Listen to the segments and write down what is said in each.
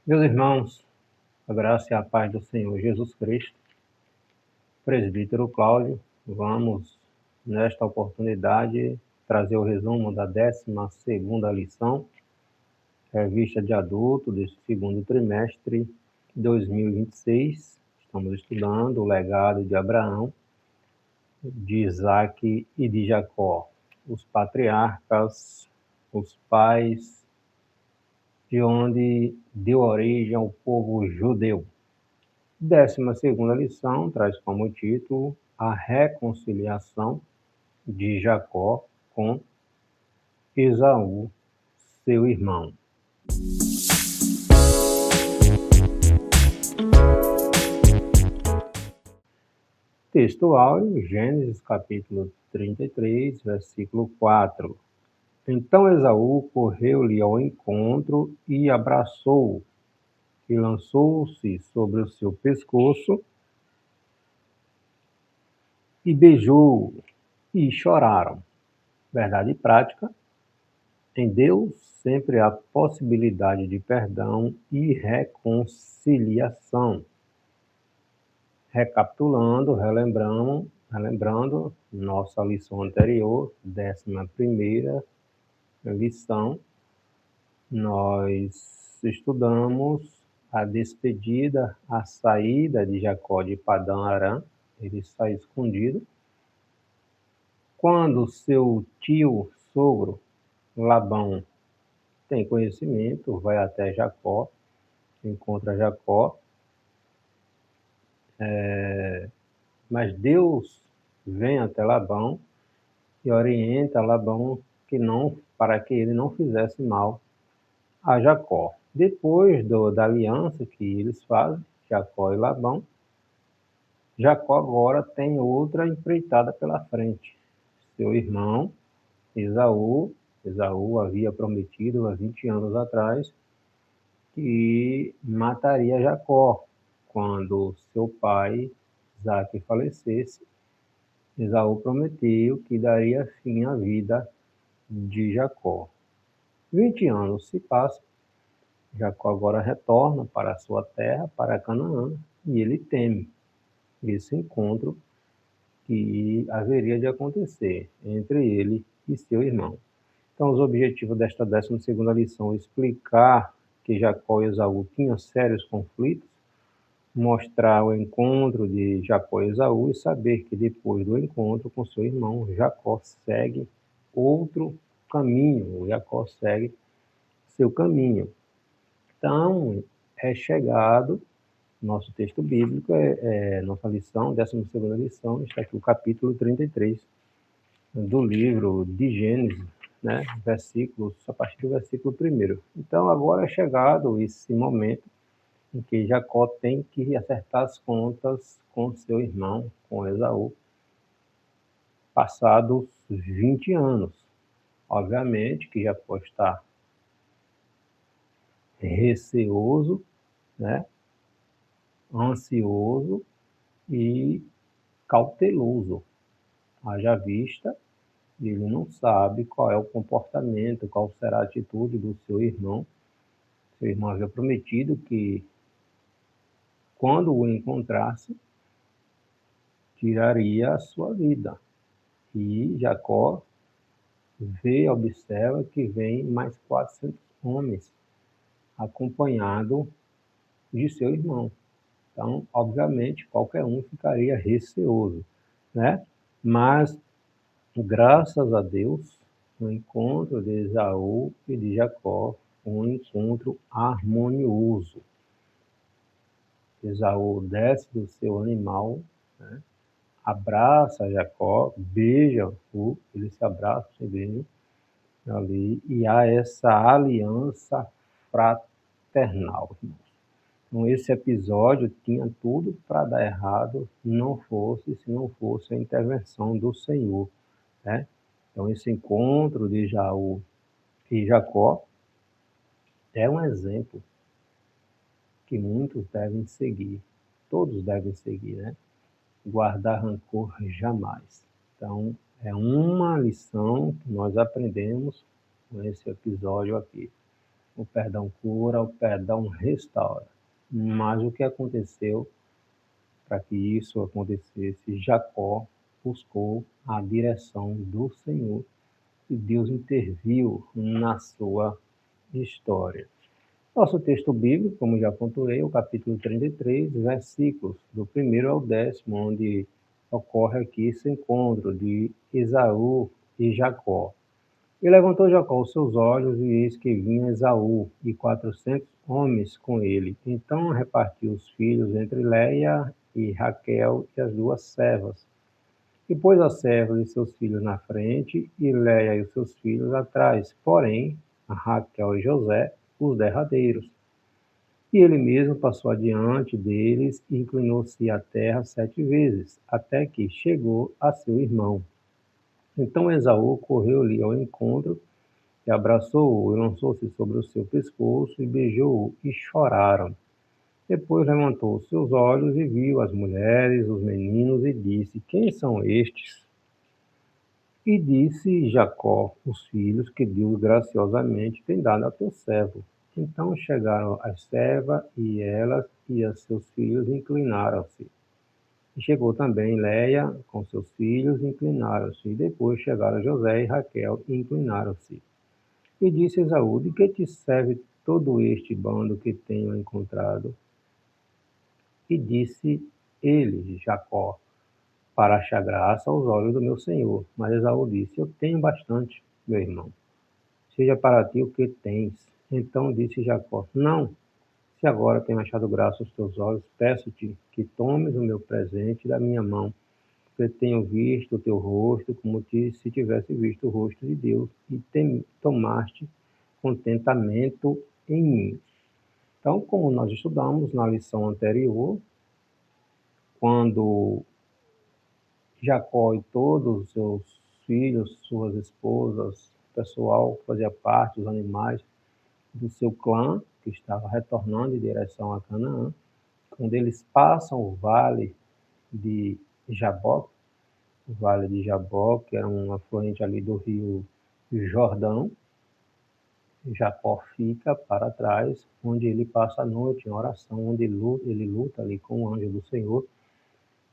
Meus irmãos, a graça e a paz do Senhor Jesus Cristo, presbítero Cláudio, vamos, nesta oportunidade, trazer o resumo da 12ª lição, revista de adulto deste segundo trimestre 2026. Estamos estudando o legado de Abraão, de Isaac e de Jacó, os patriarcas, os pais, de onde deu origem ao povo judeu. 12ª lição traz como título a reconciliação de Jacó com Esaú, seu irmão. Texto áureo, Gênesis capítulo 33, versículo 4. Então Esaú correu-lhe ao encontro e abraçou-o, e lançou-se sobre o seu pescoço e beijou-o, e choraram. Verdade prática: em Deus sempre há possibilidade de perdão e reconciliação. Recapitulando, relembrando nossa lição anterior, 11ª lição, nós estudamos a despedida, a saída de Jacó de Padã Arã. Ele sai escondido. Quando seu tio, sogro, Labão, tem conhecimento, vai até Jacó, encontra Jacó, mas Deus vem até Labão e orienta Labão para que ele não fizesse mal a Jacó. Depois da aliança que eles fazem, Jacó e Labão, Jacó agora tem outra empreitada pela frente. Seu irmão, Esaú havia prometido há 20 anos atrás que mataria Jacó quando seu pai, Isaque, falecesse. Esaú prometeu que daria fim à vida de Jacó. 20 anos se passam, Jacó agora retorna para a sua terra, para Canaã, e ele teme esse encontro que haveria de acontecer entre ele e seu irmão. Então, os objetivos desta 12ª lição: explicar que Jacó e Esaú tinham sérios conflitos, mostrar o encontro de Jacó e Esaú e saber que depois do encontro com seu irmão, Jacó segue outro caminho, Jacó segue seu caminho. Então, é chegado, nosso texto bíblico, nossa lição, 12ª lição, está aqui o capítulo 33 do livro de Gênesis, né? Versículos, a partir do versículo 1. Então, agora é chegado esse momento em que Jacó tem que acertar as contas com seu irmão, com Esaú, passados 20 anos. Obviamente que Jacó está receoso, né? Ansioso e cauteloso. Haja vista, ele não sabe qual é o comportamento, qual será a atitude do seu irmão. Seu irmão havia prometido que, quando o encontrasse, tiraria a sua vida. E Jacó observa que vem mais 400 homens, acompanhado de seu irmão. Então, obviamente, qualquer um ficaria receoso, né? Mas, graças a Deus, o encontro de Esaú e de Jacó foi um encontro harmonioso. Esaú desce do seu animal, né? Abraça Jacó, beija-o, eles se abraçam, se beijam ali, e há essa aliança fraternal. Então, esse episódio tinha tudo para dar errado, se não fosse a intervenção do Senhor, né? Então, esse encontro de Esaú e Jacó é um exemplo que muitos devem seguir, todos devem seguir, né? Guardar rancor jamais. Então, é uma lição que nós aprendemos com esse episódio aqui. O perdão cura, o perdão restaura. Mas o que aconteceu para que isso acontecesse? Jacó buscou a direção do Senhor e Deus interviu na sua história. Nosso texto bíblico, como já pontuei, o capítulo 33, versículos do 1º ao 10º, onde ocorre aqui esse encontro de Esaú e Jacó. E levantou Jacó os seus olhos, e eis que vinha Esaú, e 400 homens com ele. Então repartiu os filhos entre Léia e Raquel e as duas servas. E pôs as servas e seus filhos na frente, e Léia e os seus filhos atrás. Porém, Raquel e José, os derradeiros. E ele mesmo passou adiante deles e inclinou-se à terra 7 vezes, até que chegou a seu irmão. Então Esaú correu-lhe ao encontro e abraçou-o e lançou-se sobre o seu pescoço e beijou-o, e choraram. Depois levantou os seus olhos e viu as mulheres, os meninos, e disse: Quem são estes? E disse Jacó: Os filhos que Deus graciosamente tem dado a teu servo. Então chegaram as servas, e elas e os seus filhos inclinaram-se. E chegou também Léia com seus filhos, inclinaram-se. E depois chegaram José e Raquel, e inclinaram-se. E disse Esaú: De que te serve todo este bando que tenho encontrado? E disse ele, Jacó: Para achar graça aos olhos do meu senhor. Mas Esaú disse: Eu tenho bastante, meu irmão. Seja para ti o que tens. Então disse Jacó: Não, se agora tenho achado graça aos teus olhos, peço-te que tomes o meu presente da minha mão, porque tenho visto o teu rosto como se tivesse visto o rosto de Deus, e tomaste contentamento em mim. Então, como nós estudamos na lição anterior, quando Jacó e todos os seus filhos, suas esposas, o pessoal que fazia parte, os animais do seu clã, que estava retornando em direção a Canaã, quando eles passam o vale de Jaboque, o vale de Jaboque, que era um afluente ali do rio Jordão, Jacó fica para trás, onde ele passa a noite em oração, onde ele luta ali com o anjo do Senhor,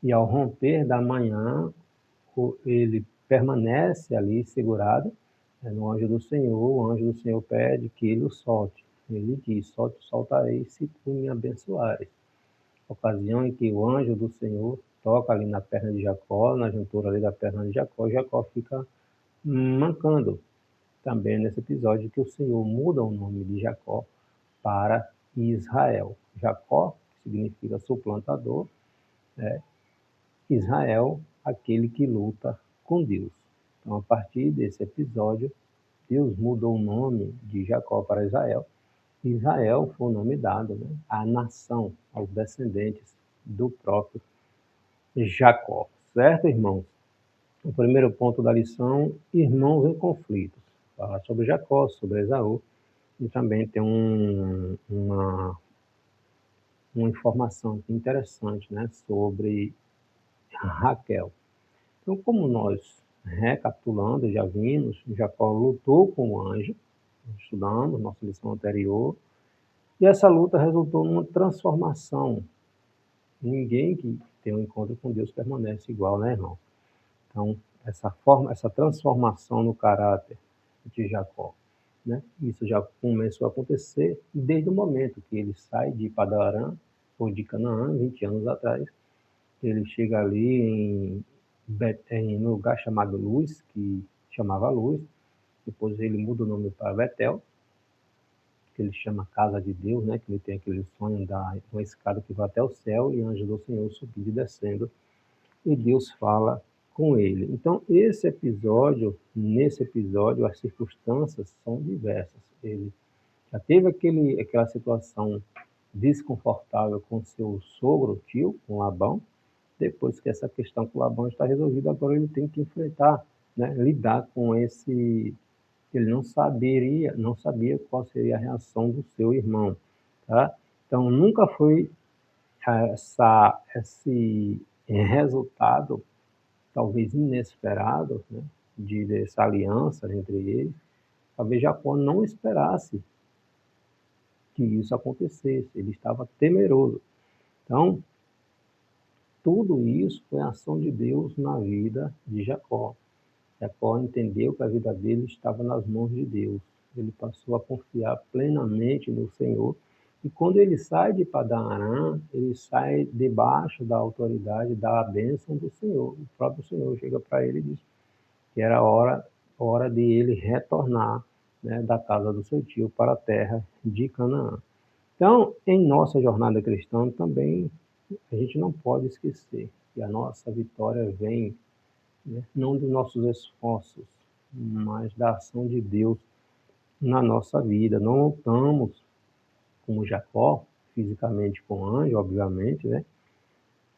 e ao romper da manhã, ele permanece ali segurado no anjo do Senhor. O anjo do Senhor pede que ele o solte. Ele diz: soltarei se tu me abençoares. Ocasião em que o anjo do Senhor toca ali na perna de Jacó, na juntura ali da perna de Jacó, Jacó fica mancando. Também nesse episódio que o Senhor muda o nome de Jacó para Israel. Jacó, que significa suplantador, né? Israel, aquele que luta com Deus. Então, a partir desse episódio, Deus mudou o nome de Jacó para Israel. Israel foi o nome dado, né, à nação, aos descendentes do próprio Jacó. Certo, irmãos? O primeiro ponto da lição: irmãos em conflitos. Falar sobre Jacó, sobre Esaú, e também tem uma informação interessante, né, sobre Raquel. Então, como nós, recapitulando, já vimos, Jacó lutou com o anjo, estudando nossa lição anterior, e essa luta resultou numa transformação. Ninguém que tem um encontro com Deus permanece igual, né, irmão? Então, essa transformação no caráter de Jacó, né? Isso já começou a acontecer desde o momento que ele sai de Padarã, ou de Canaã, 20 anos atrás. Ele chega ali em um lugar chamado Luz, que chamava Luz. Depois ele muda o nome para Betel, que ele chama Casa de Deus, né? Que ele tem aquele sonho da uma escada que vai até o céu e anjo do Senhor subindo e descendo, e Deus fala com ele. Então, nesse episódio, as circunstâncias são diversas. Ele já teve aquela situação desconfortável com seu sogro, tio, com Labão. Depois que essa questão com Labão está resolvida, agora ele tem que enfrentar, né, lidar com esse. Ele não sabia qual seria a reação do seu irmão, tá? Então nunca foi esse resultado, talvez inesperado, né, dessa aliança entre eles. Talvez Jacó não esperasse que isso acontecesse, ele estava temeroso. Então, tudo isso foi a ação de Deus na vida de Jacó. Jacó entendeu que a vida dele estava nas mãos de Deus. Ele passou a confiar plenamente no Senhor. E quando ele sai de Padã Arã, ele sai debaixo da autoridade, da bênção do Senhor. O próprio Senhor chega para ele e diz que era hora de ele retornar, né, da casa do seu tio para a terra de Canaã. Então, em nossa jornada cristã também, a gente não pode esquecer que a nossa vitória vem, né, não dos nossos esforços, mas da ação de Deus na nossa vida. Não lutamos como Jacó, fisicamente com anjo, obviamente, né?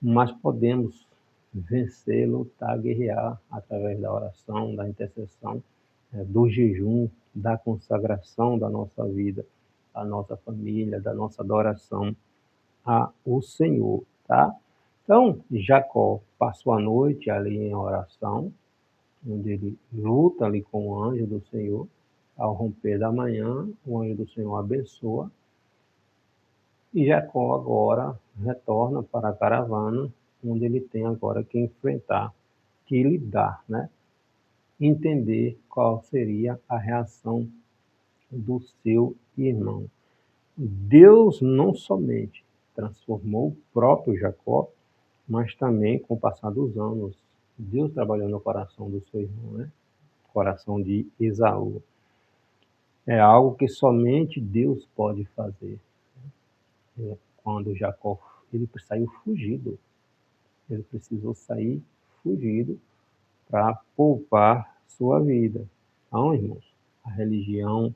Mas podemos vencer, lutar, guerrear através da oração, da intercessão, do jejum, da consagração da nossa vida, da nossa família, da nossa adoração ao Senhor, tá? Então, Jacó passou a noite ali em oração, onde ele luta ali com o anjo do Senhor. Ao romper da manhã, o anjo do Senhor abençoa, e Jacó agora retorna para a caravana, onde ele tem agora que enfrentar, que lidar, né? Entender qual seria a reação do seu irmão. Deus não somente transformou o próprio Jacó, mas também, com o passar dos anos, Deus trabalhou no coração do seu irmão, né? Coração de Esaú. É algo que somente Deus pode fazer. Quando Jacó ele saiu fugido, ele precisou sair fugido para poupar sua vida. Então, irmãos, a religião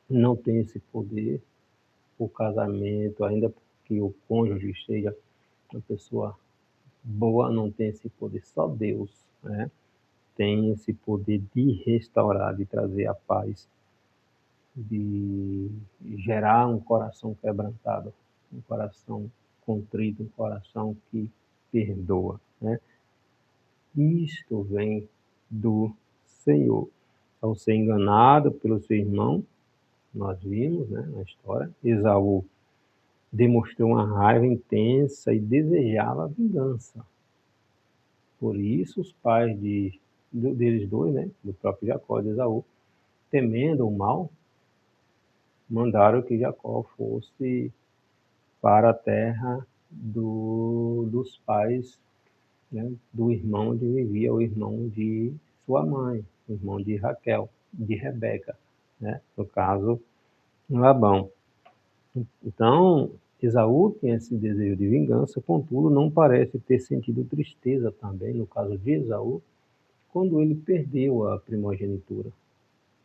não tem esse poder, o casamento, ainda que o cônjuge seja uma pessoa boa, não tem esse poder, só Deus, né? Tem esse poder de restaurar, de trazer a paz, de gerar um coração quebrantado, um coração contrito, um coração que perdoa, né? Isto vem do Senhor. Ao ser enganado pelo seu irmão, nós vimos, né, na história, Esaú demonstrou uma raiva intensa e desejava vingança. Por isso, os pais deles dois, né, do próprio Jacó e de Esaú, temendo o mal, mandaram que Jacó fosse para a terra dos pais, né, do irmão onde vivia o irmão de sua mãe, o irmão de Raquel, de Rebeca, né, no caso, Labão. Então, Esaú tinha esse desejo de vingança, contudo, não parece ter sentido tristeza também, no caso de Esaú, quando ele perdeu a primogenitura.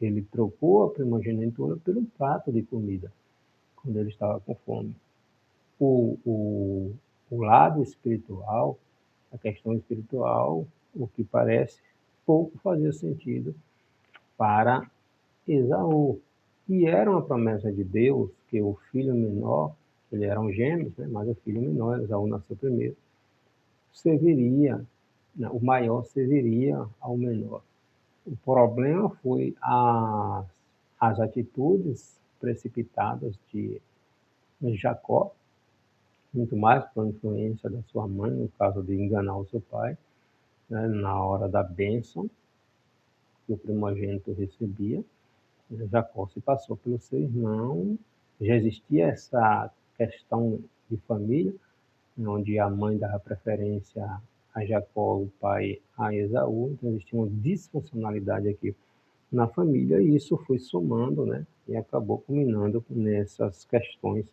Ele trocou a primogenitura pelo prato de comida, quando ele estava com fome. O lado espiritual, a questão espiritual, o que parece pouco fazia sentido para Esaú. E era uma promessa de Deus que o filho menor, ele eram gêmeos, né, mas o filho menor, Esaú nasceu primeiro, serviria, né, o maior serviria ao menor. O problema foi as atitudes precipitadas de Jacó, muito mais por influência da sua mãe, no caso de enganar o seu pai, né, na hora da bênção que o primogênito recebia. Jacó se passou pelo seu irmão, já existia essa questão de família, onde a mãe dava preferência a Jacó, o pai a Esaú, então existia uma disfuncionalidade aqui na família, e isso foi somando, né, e acabou culminando nessas questões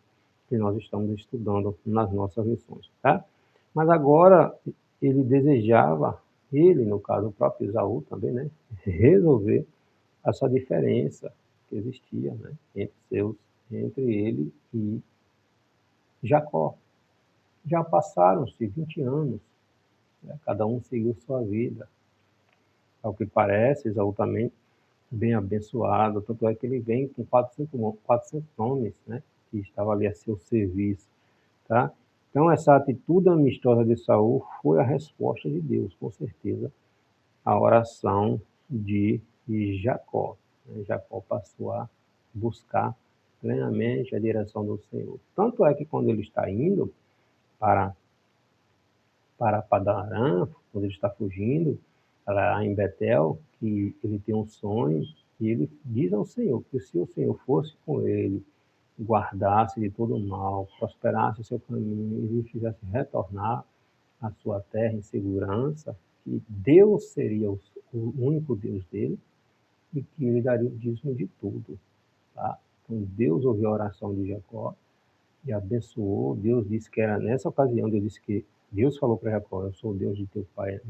que nós estamos estudando nas nossas lições, tá? Mas agora ele desejava, ele, no caso, o próprio Esaú também, né, resolver essa diferença que existia, né, entre ele e Jacó. Já passaram-se 20 anos, né, cada um seguiu sua vida. Ao que parece, Esaú também bem abençoado, tanto é que ele vem com 400 homens, né, que estavam ali a seu serviço, tá? Então, essa atitude amistosa de Saul foi a resposta de Deus, com certeza, à oração de Jacó. Jacó passou a buscar plenamente a direção do Senhor. Tanto é que quando ele está indo para, para Padan Aram, quando ele está fugindo, lá em Betel, que ele tem um sonho, e ele diz ao Senhor que se o Senhor fosse com ele, guardasse de todo o mal, prosperasse o seu caminho e lhe fizesse retornar à sua terra em segurança, que Deus seria o único Deus dele e que ele daria o dízimo de tudo. Tá? Então Deus ouviu a oração de Jacó e abençoou. Deus disse que era nessa ocasião, Deus disse que Deus falou para Jacó: eu sou o Deus de teu pai,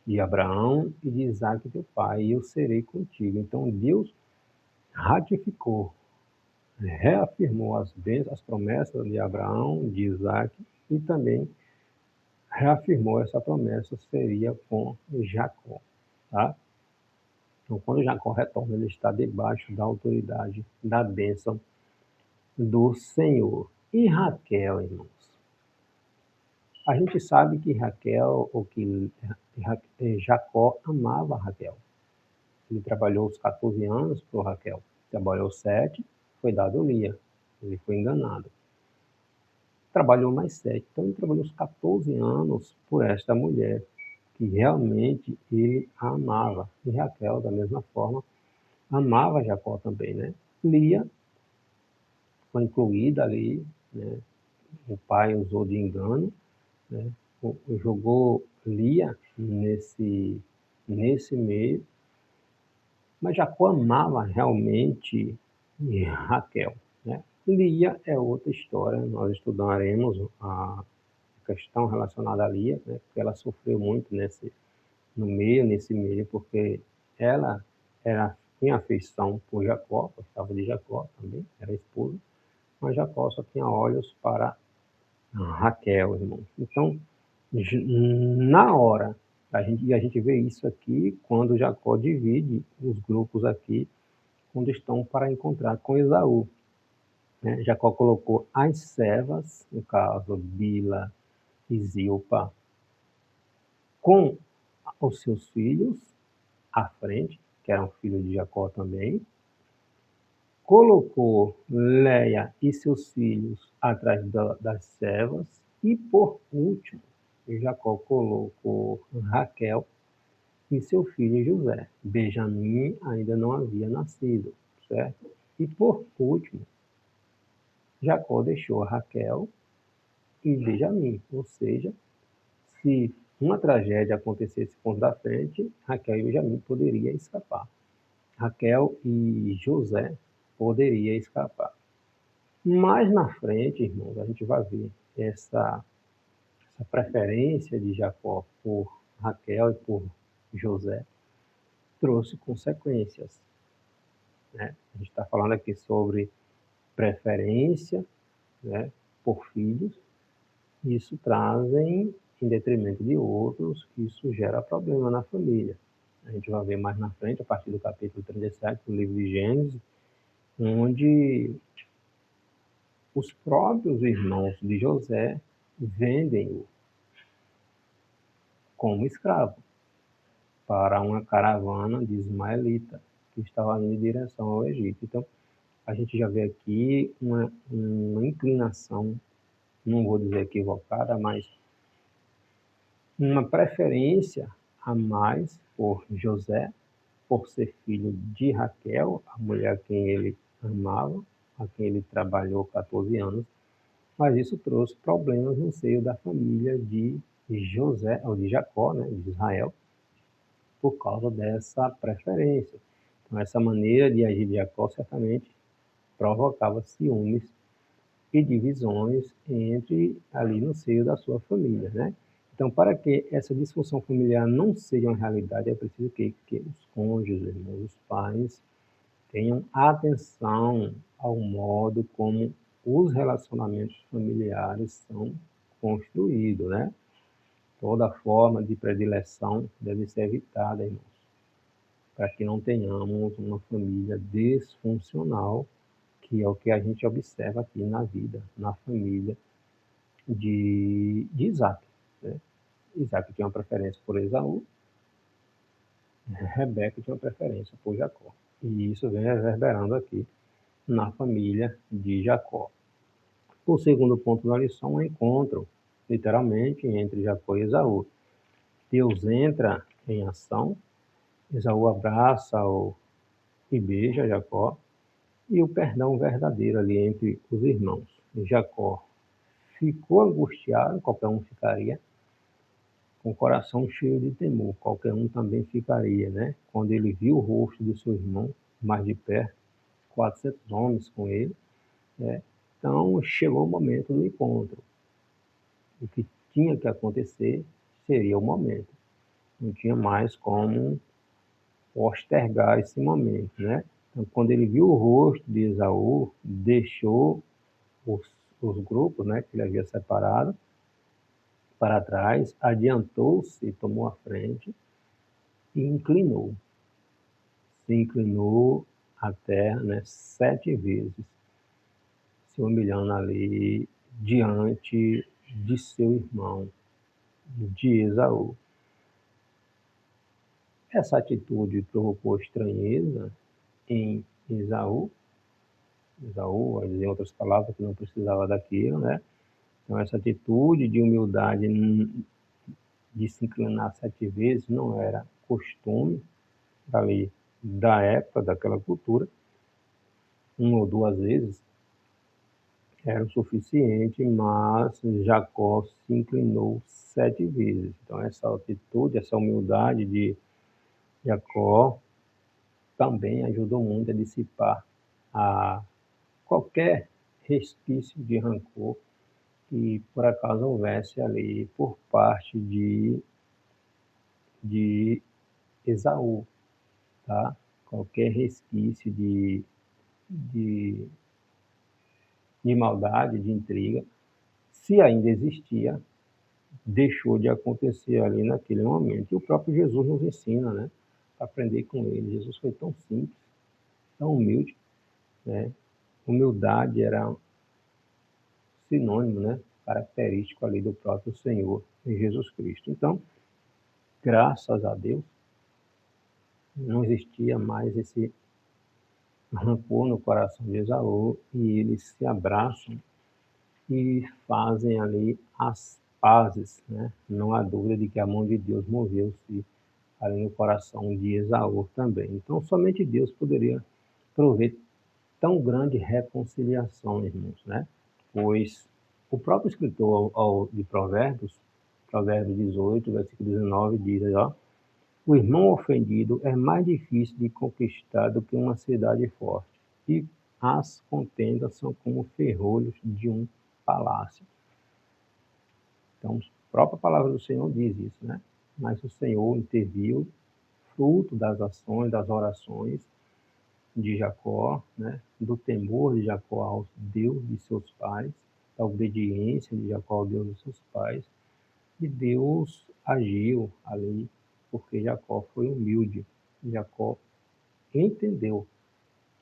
de Abraão e de Isaac teu pai, e eu serei contigo. Então Deus ratificou, reafirmou as promessas de Abraão, de Isaac, e também reafirmou essa promessa seria com Jacó. Tá? Então, quando Jacó retorna, ele está debaixo da autoridade, da bênção do Senhor. E Raquel, irmãos? A gente sabe que Raquel, ou que Jacó amava Raquel. Ele trabalhou os 14 anos por Raquel. Trabalhou 7, foi dado Lia. Ele foi enganado. Trabalhou mais 7. Então, ele trabalhou os 14 anos por esta mulher, que realmente ele a amava. E Raquel, da mesma forma, amava Jacó também, né? Lia foi incluída ali, né? O pai usou de engano, né? Jogou Lia nesse meio, mas Jacó amava realmente Raquel, né? Lia é outra história, nós estudaremos a questão relacionada a Lia, né? Porque ela sofreu muito nesse meio, porque ela tinha afeição por Jacó, gostava de Jacó também, era esposa, mas Jacó só tinha olhos para Raquel, irmão. Então, na hora, a gente vê isso aqui quando Jacó divide os grupos aqui, quando estão para encontrar com Esaú. Né? Jacó colocou as servas, no caso Bila e Zilpa, com os seus filhos à frente, que eram filhos de Jacó também, colocou Leia e seus filhos atrás das servas, e por último, Jacó colocou Raquel e seu filho José. Benjamim ainda não havia nascido, certo? E por último, Jacó deixou Raquel e Benjamim, ou seja, se uma tragédia acontecesse por da frente, Raquel e Benjamim poderiam escapar. Raquel e José poderiam escapar. Mais na frente, irmãos, a gente vai ver essa preferência de Jacó por Raquel e por José trouxe consequências. Né? A gente está falando aqui sobre preferência, né, por filhos. Isso trazem em detrimento de outros, isso gera problema na família. A gente vai ver mais na frente, a partir do capítulo 37 do livro de Gênesis, onde os próprios irmãos de José vendem-o como escravo para uma caravana de ismaelita que estava indo em direção ao Egito. Então, a gente já vê aqui uma inclinação, não vou dizer equivocada, mas uma preferência a mais por José, por ser filho de Raquel, a mulher a quem ele amava, a quem ele trabalhou 14 anos, mas isso trouxe problemas no seio da família de José, ou de Jacó, né, de Israel, por causa dessa preferência. Então, essa maneira de agir de Jacó certamente provocava ciúmes e divisões entre ali no seio da sua família, né? Então, para que essa disfunção familiar não seja uma realidade, é preciso que os cônjuges, irmãos, os pais, tenham atenção ao modo como os relacionamentos familiares são construídos, né? Toda forma de predileção deve ser evitada, irmãos, para que não tenhamos uma família disfuncional, que é o que a gente observa aqui na vida, na família de Isaac. Né? Isaac tinha uma preferência por Esaú, Rebeca tinha uma preferência por Jacó. E isso vem reverberando aqui na família de Jacó. O segundo ponto da lição é o encontro, literalmente, entre Jacó e Esaú. Deus entra em ação, Esaú abraça e beija Jacó, e o perdão verdadeiro ali entre os irmãos. Jacó ficou angustiado, qualquer um ficaria, com o coração cheio de temor, qualquer um também ficaria, né? Quando ele viu o rosto do seu irmão mais de perto, 400 homens com ele, né? Então chegou o momento do encontro. O que tinha que acontecer seria o momento. Não tinha mais como postergar esse momento, né? Então, quando ele viu o rosto de Esaú, deixou os, os grupos, né, que ele havia separado para trás, adiantou-se, tomou a frente e inclinou. Se inclinou à terra, né, 7 vezes, se humilhando ali diante de seu irmão, de Esaú. Essa atitude provocou estranheza em Esaú. Esaú, em outras palavras, que não precisava daquilo, né? Então, essa atitude de humildade de se inclinar 7 vezes não era costume ali da época, daquela cultura. 1 ou 2 vezes era o suficiente, mas Jacó se inclinou 7 vezes. Então, essa atitude, essa humildade de Jacó também ajudou muito a dissipar a qualquer resquício de rancor que por acaso houvesse ali por parte de Esaú, tá? Qualquer resquício de, de maldade, de intriga, se ainda existia, deixou de acontecer ali naquele momento. E o próprio Jesus nos ensina, né? Para aprender com ele. Jesus foi tão simples, tão humilde, né? Humildade era sinônimo, né? Característico ali do próprio Senhor Jesus Cristo. Então, graças a Deus, não existia mais esse rancor no coração de Esaú e eles se abraçam e fazem ali as pazes, né? Não há dúvida de que a mão de Deus moveu-se ali no coração de Esaú também. Então, somente Deus poderia prover tão grande reconciliação, irmãos, né? Pois o próprio escritor de Provérbios, Provérbios 18, versículo 19, diz, ó, o irmão ofendido é mais difícil de conquistar do que uma cidade forte, e as contendas são como ferrolhos de um palácio. Então, a própria palavra do Senhor diz isso, né? Mas o Senhor interviu, fruto das ações, das orações de Jacó, né? Do temor de Jacó ao Deus de seus pais, da obediência de Jacó ao Deus de seus pais, e Deus agiu ali, porque Jacó foi humilde. Jacó entendeu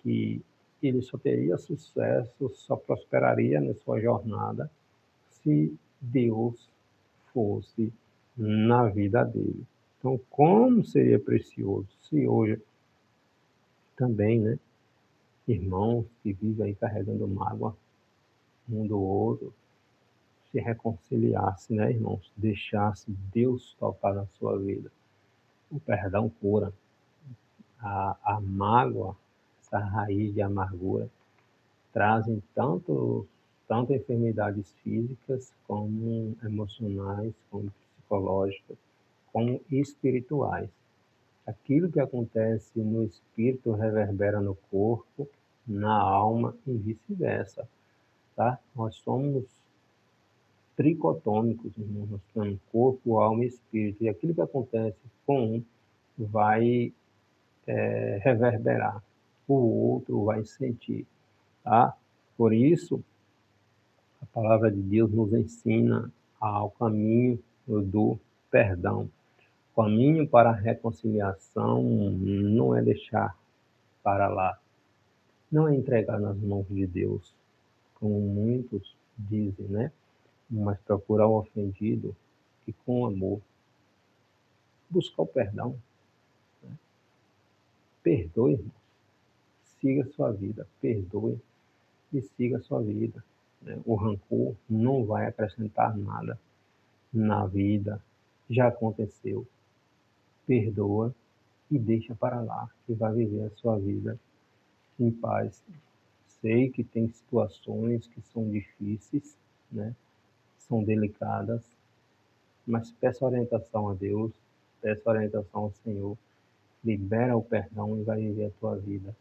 que ele só teria sucesso, só prosperaria na sua jornada se Deus fosse na vida dele. Então, como seria precioso se hoje também, né, irmãos que vivem aí carregando mágoa um do outro, se reconciliasse, né, irmãos? Deixasse Deus tocar na sua vida. O perdão cura. A mágoa, essa raiz de amargura, trazem tanto enfermidades físicas como emocionais, como psicológicas, como espirituais. Aquilo que acontece no espírito reverbera no corpo, na alma e vice-versa, tá? Nós somos tricotômicos, irmãos. Nós temos corpo, alma e espírito. E aquilo que acontece com um vai reverberar, o outro vai sentir, tá? Por isso, a palavra de Deus nos ensina ao caminho do perdão. O caminho para a reconciliação não é deixar para lá, não é entregar nas mãos de Deus, como muitos dizem, né? Mas procurar o ofendido e com amor buscar o perdão. Perdoe, irmãos. siga sua vida, perdoe e siga sua vida, né? O rancor não vai acrescentar nada na vida, já aconteceu, perdoa e deixa para lá, que vai viver a sua vida em paz. Sei que tem situações que são difíceis, né? São delicadas, mas peça orientação a Deus, peça orientação ao Senhor, libera o perdão e vai viver a tua vida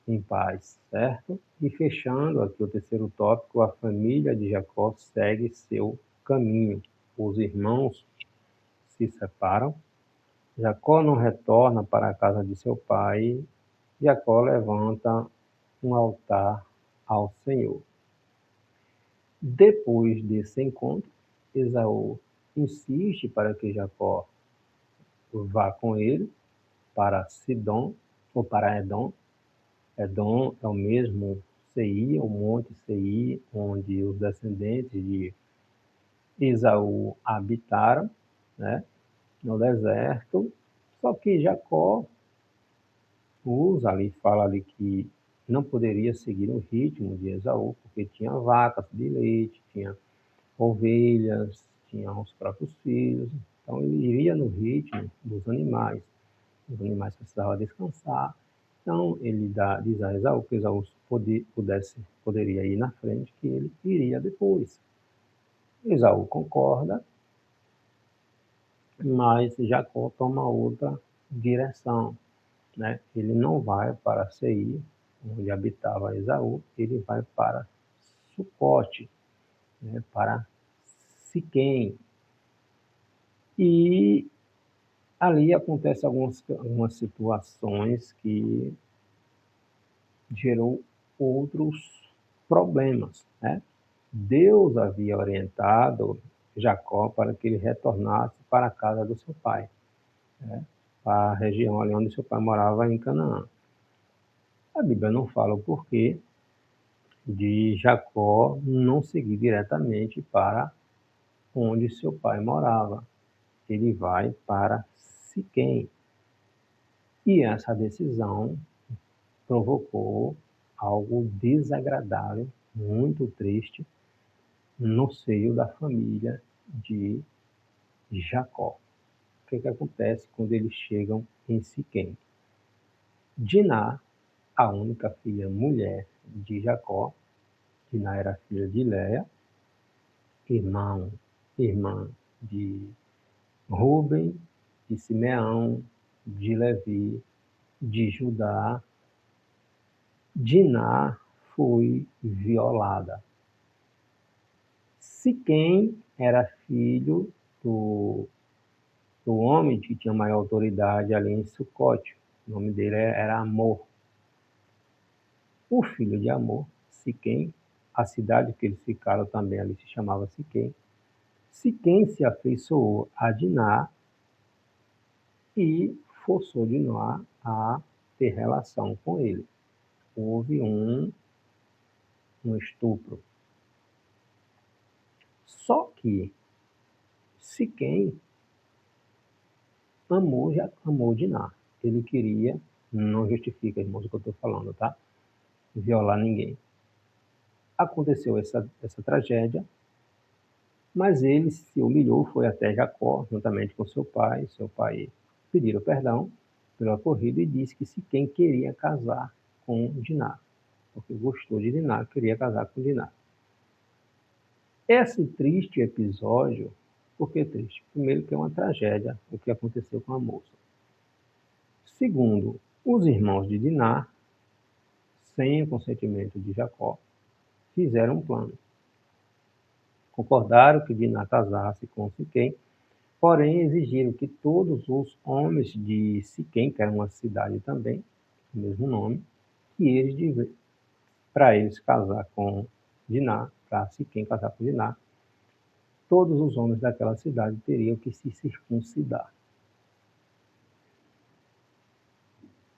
em paz, certo? E fechando aqui o terceiro tópico, a família de Jacó segue seu caminho. Os irmãos se separam, Jacó não retorna para a casa de seu pai, Jacó levanta um altar ao Senhor. Depois desse encontro, Esaú insiste para que Jacó vá com ele para Sidom ou para Edom. Edom é o mesmo Seir, o monte Seir, onde os descendentes de Esaú habitaram, né, no deserto. Só que Jacó usa ali, fala ali que não poderia seguir o ritmo de Esaú, porque tinha vacas de leite, tinha ovelhas, tinha os próprios filhos. Então ele iria no ritmo dos animais. Os animais precisavam descansar. Então ele diz a Esaú que Esaú poderia ir na frente, que ele iria depois. Esaú concorda, mas Jacó toma outra direção, né? Ele não vai para Seir, onde habitava Esaú, ele vai para Sucote, né? Para Siquém. E ali acontecem algumas situações que gerou outros problemas, né? Deus havia orientado Jacó para que ele retornasse para a casa do seu pai, né? A região ali onde seu pai morava em Canaã. A Bíblia não fala o porquê de Jacó não seguir diretamente para onde seu pai morava. Ele vai para Siquém. E essa decisão provocou algo desagradável, muito triste, no seio da família de Jacó. O que acontece quando eles chegam em Siquém? Diná, a única filha mulher de Jacó, Diná era filha de Léia, irmã de Rúben, de Simeão, de Levi, de Judá. Diná foi violada. Siquém era filho do homem que tinha maior autoridade ali em Sucote. O nome dele era Amor. O filho de Amor, Siquém, a cidade que eles ficaram também ali se chamava Siquém. Siquém se afeiçoou a Diná e forçou Diná a ter relação com ele. Houve um estupro. Só que Siquém amou Diná. Ele queria, não justifica, irmãos, o que eu estou falando, tá? Violar ninguém. Aconteceu essa tragédia, mas ele se humilhou, foi até Jacó, juntamente com seu pai. Seu pai pediram perdão pelo ocorrido e disse que Siquém queria casar com Diná, porque gostou de Diná, queria casar com Diná. Esse triste episódio, por que triste? Primeiro que é uma tragédia o que aconteceu com a moça. Segundo, os irmãos de Diná, sem o consentimento de Jacó, fizeram um plano. Concordaram que Diná casasse com Siquém, porém exigiram que todos os homens de Siquém, que era uma cidade também, o mesmo nome, que eles, para eles casar com Diná, para Siquém casar com Diná, todos os homens daquela cidade teriam que se circuncidar.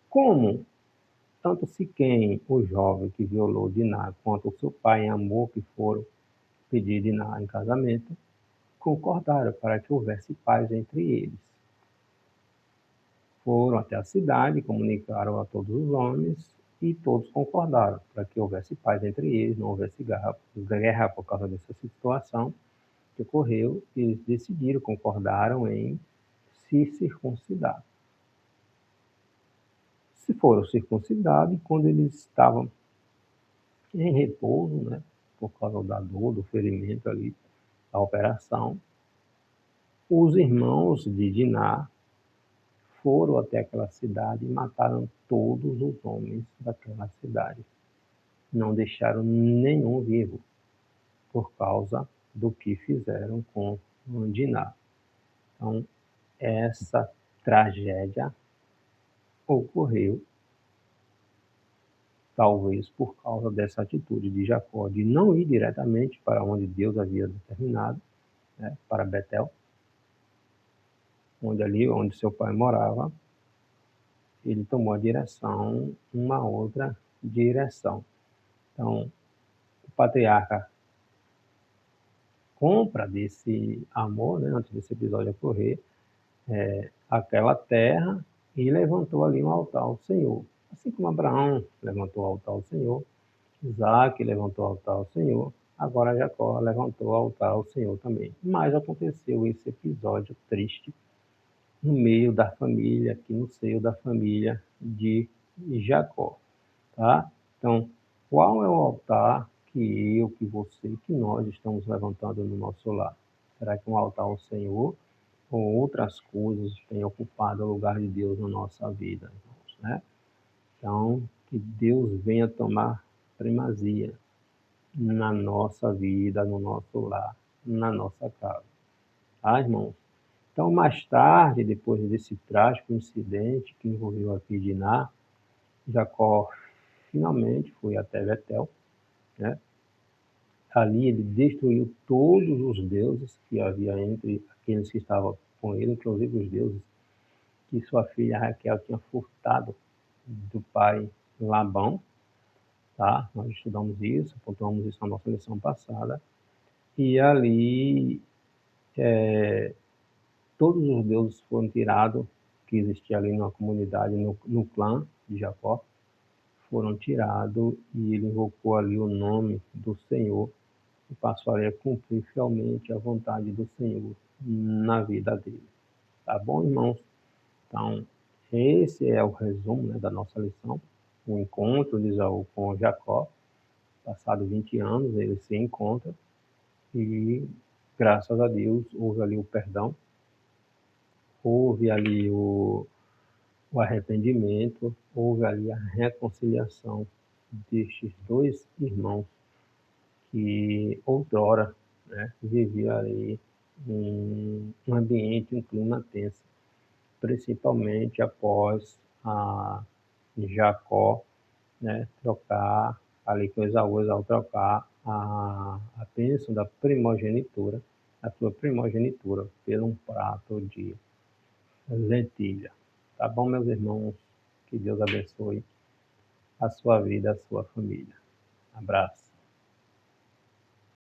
Como tanto Siquém, o jovem que violou Diná, quanto o seu pai Amor, que foram pedir Diná em casamento, concordaram para que houvesse paz entre eles. Foram até a cidade, comunicaram a todos os homens e todos concordaram para que houvesse paz entre eles, não houvesse guerra por causa dessa situação que ocorreu. Eles decidiram, concordaram em se circuncidar. Se foram circuncidados, e quando eles estavam em repouso, né, por causa da dor, do ferimento ali, da operação, os irmãos de Diná foram até aquela cidade e mataram todos os homens daquela cidade. Não deixaram nenhum vivo, por causa do que fizeram com Diná. Então, essa tragédia ocorreu, talvez por causa dessa atitude de Jacó, de não ir diretamente para onde Deus havia determinado, né, para Betel, onde seu pai morava. Ele tomou a direção, uma outra direção. Então, o patriarca compra desse amor, né, antes desse episódio ocorrer, aquela terra e levantou ali um altar ao Senhor. Assim como Abraão levantou o altar ao Senhor, Isaac levantou o altar ao Senhor, agora Jacó levantou o altar ao Senhor também. Mas aconteceu esse episódio triste no meio da família, aqui no seio da família de Jacó. Tá? Então, qual é o altar que eu, que você, que nós estamos levantando no nosso lar? Será que é um altar ao Senhor ou outras coisas têm ocupado o lugar de Deus na nossa vida, irmãos, né? Então, que Deus venha tomar primazia na nossa vida, no nosso lar, na nossa casa. Tá, irmãos? Então, mais tarde, depois desse trágico incidente que envolveu aqui Diná, Jacó finalmente foi até Betel, né? Ali ele destruiu todos os deuses que havia entre aqueles que estavam com ele, inclusive os deuses que sua filha Raquel tinha furtado do pai Labão, tá? Nós estudamos isso, pontuamos isso na nossa lição passada. E ali todos os deuses foram tirados que existia ali na comunidade, no clã de Jacó, foram tirados e ele invocou ali o nome do Senhor e passou a cumprir fielmente a vontade do Senhor na vida dele. Tá bom, irmãos? Então, esse é o resumo, né, da nossa lição. O encontro de Esaú com Jacó. Passado 20 anos, eles se encontram e, graças a Deus, houve ali o perdão, houve ali o arrependimento, houve ali a reconciliação destes dois irmãos que outrora, né, viviam ali em um ambiente, um clima tenso, principalmente após a Jacó, né, trocar ali com Esaú trocar a bênção da primogenitura, a sua primogenitura, por um prato de lentilha. Tá bom, meus irmãos? Que Deus abençoe a sua vida, a sua família. Abraço.